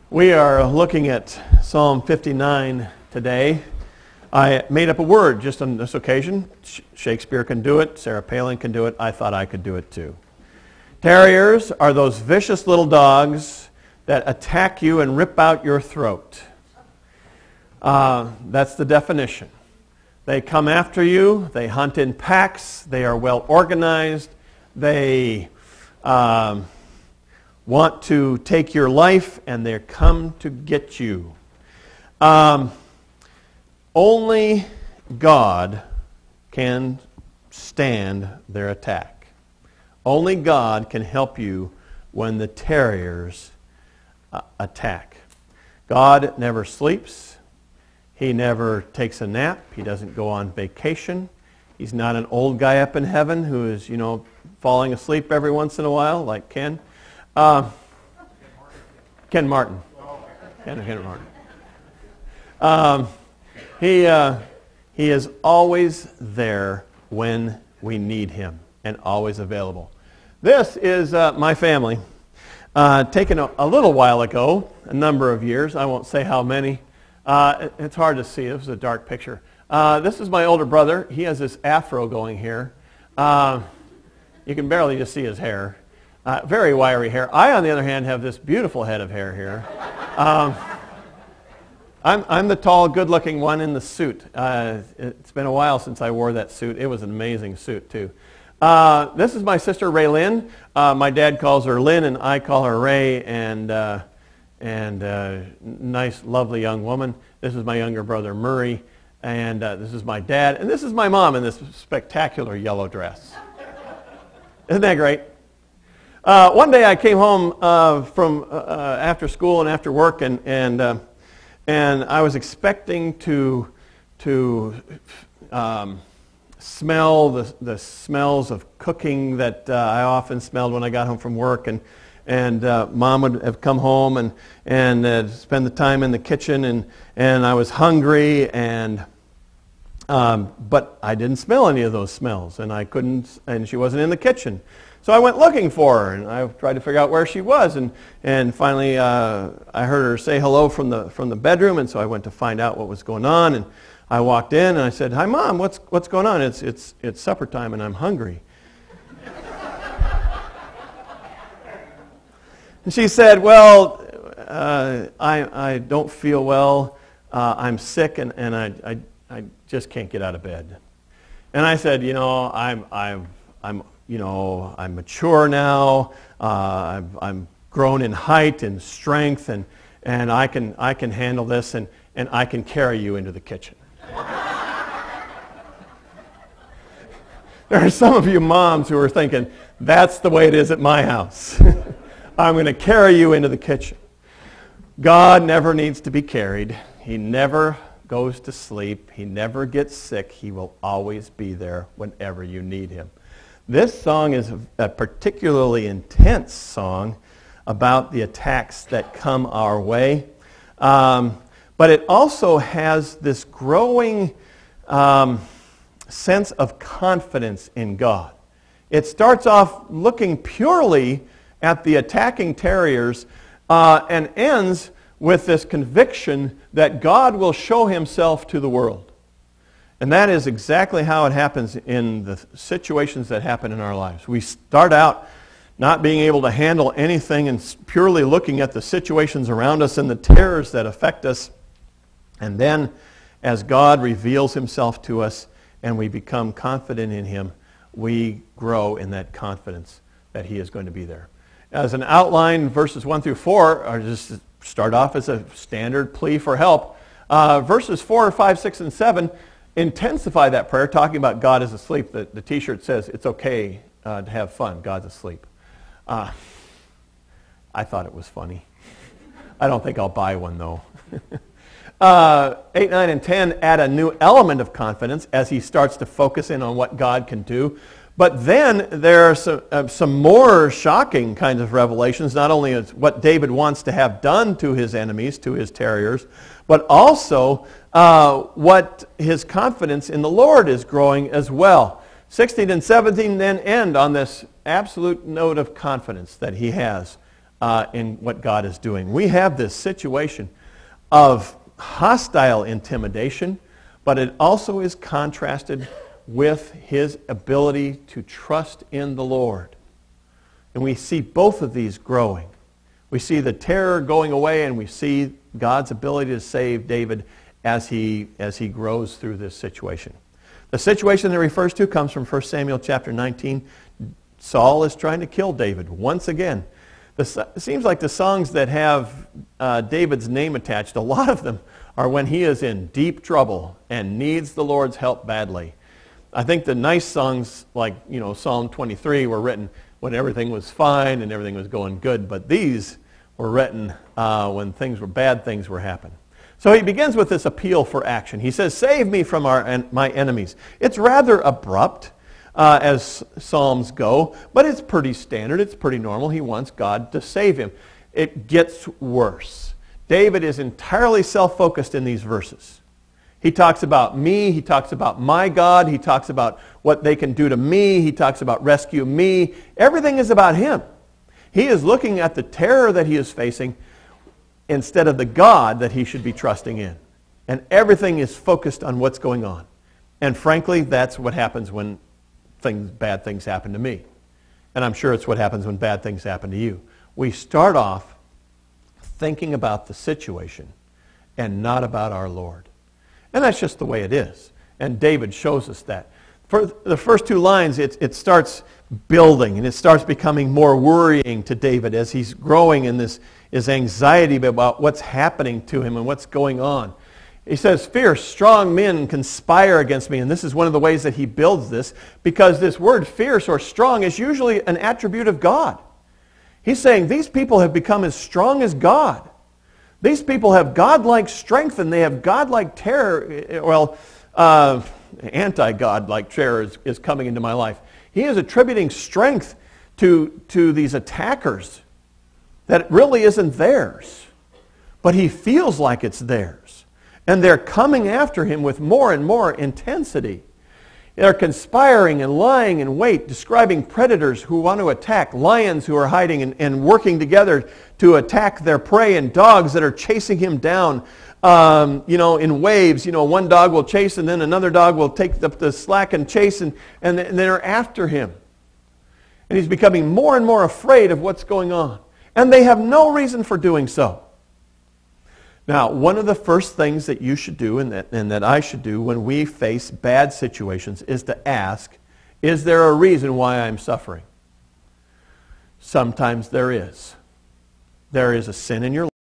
We are looking at Psalm 59 today. I made up a word just on this occasion. Shakespeare can do it. Sarah Palin can do it. I thought I could do it too. Terriors are those vicious little dogs that attack you and rip out your throat. That's the definition. They come after you. They hunt in packs. They are well organized. They want to take your life, and they come to get you. Only God can stand their attack. Only God can help you when the terriers attack. God never sleeps. He never takes a nap. He doesn't go on vacation. He's not an old guy up in heaven who is, falling asleep every once in a while, like Ken. Ken Martin. Ken Martin. He is always there when we need him and always available. This is my family. Taken a little while ago, a number of years. I won't say how many. It's hard to see. This is a dark picture. This is my older brother. He has this afro going here. You can barely just see his hair. Very wiry hair. I, on the other hand, have this beautiful head of hair here. I'm the tall, good-looking one in the suit. It's been a while since I wore that suit. It was an amazing suit, too. This is my sister, Ray Lynn. My dad calls her Lynn, and I call her Ray, and nice, lovely young woman. This is my younger brother, Murray, and this is my dad, and this is my mom in this spectacular yellow dress. Isn't that great? One day I came home from after school and after work, and I was expecting to smell the smells of cooking that I often smelled when I got home from work, and Mom would have come home and spend the time in the kitchen, and I was hungry, but I didn't smell any of those smells, and I couldn't, and she wasn't in the kitchen. So I went looking for her, and I tried to figure out where she was, and finally I heard her say hello from the bedroom, and so I went to find out what was going on, and I walked in and I said, "Hi, Mom, what's going on? It's supper time and I'm hungry." And she said, "Well, I don't feel well. I'm sick, and I just can't get out of bed." And I said, I'm mature now. I'm grown in height and strength, and I can handle this, and I can carry you into the kitchen. There are some of you moms who are thinking, that's the way it is at my house. I'm going to carry you into the kitchen. God never needs to be carried. He never goes to sleep. He never gets sick. He will always be there whenever you need him. This song is a particularly intense song about the attacks that come our way. But it also has this growing sense of confidence in God. It starts off looking purely at the attacking terriers and ends with this conviction that God will show himself to the world. And that is exactly how it happens in the situations that happen in our lives. We start out not being able to handle anything and purely looking at the situations around us and the terrors that affect us. And then as God reveals himself to us and we become confident in him, we grow in that confidence that he is going to be there. As an outline, verses 1 through 4 are just start off as a standard plea for help. Verses 4, 5, 6, and 7 intensify that prayer, talking about God is asleep. The t-shirt says, it's okay to have fun. God's asleep. I thought it was funny. I don't think I'll buy one, though. 8, 9, and 10 add a new element of confidence as he starts to focus in on what God can do. But then there are some more shocking kinds of revelations, not only as what David wants to have done to his enemies, to his terriers, but also what his confidence in the Lord is growing as well. 16 and 17 then end on this absolute note of confidence that he has in what God is doing. We have this situation of hostile intimidation, but it also is contrasted with his ability to trust in the Lord. And we see both of these growing. We see the terror going away, and we see God's ability to save David as he grows through this situation. The situation that it refers to comes from 1 Samuel chapter 19. Saul is trying to kill David once again. It seems like the songs that have David's name attached, a lot of them are when he is in deep trouble and needs the Lord's help badly. I think the nice songs like, Psalm 23 were written when everything was fine and everything was going good, but these were written when bad things were happening. So he begins with this appeal for action. He says, "Save me from my enemies." It's rather abrupt as Psalms go, but it's pretty standard. It's pretty normal. He wants God to save him. It gets worse. David is entirely self-focused in these verses. He talks about me. He talks about my God. He talks about what they can do to me. He talks about rescue me. Everything is about him. He is looking at the terror that he is facing instead of the God that he should be trusting in. And everything is focused on what's going on. And frankly, that's what happens when bad things happen to me. And I'm sure it's what happens when bad things happen to you. We start off thinking about the situation and not about our Lord. And that's just the way it is. And David shows us that. For the first two lines, it starts building, and it starts becoming more worrying to David as he's growing in his anxiety about what's happening to him and what's going on. He says, "Fierce, strong men conspire against me." And this is one of the ways that he builds this, because this word fierce or strong is usually an attribute of God. He's saying these people have become as strong as God. These people have godlike strength, and they have godlike terror. Well, anti-godlike terror is coming into my life. He is attributing strength to these attackers that really isn't theirs. But he feels like it's theirs. And they're coming after him with more and more intensity. They're conspiring and lying in wait, describing predators who want to attack, lions who are hiding and working together to attack their prey, and dogs that are chasing him down, in waves. One dog will chase, and then another dog will take the slack and chase, and they're after him. And he's becoming more and more afraid of what's going on. And they have no reason for doing so. Now, one of the first things that you should do and that I should do when we face bad situations is to ask, is there a reason why I'm suffering? Sometimes there is. There is a sin in your life.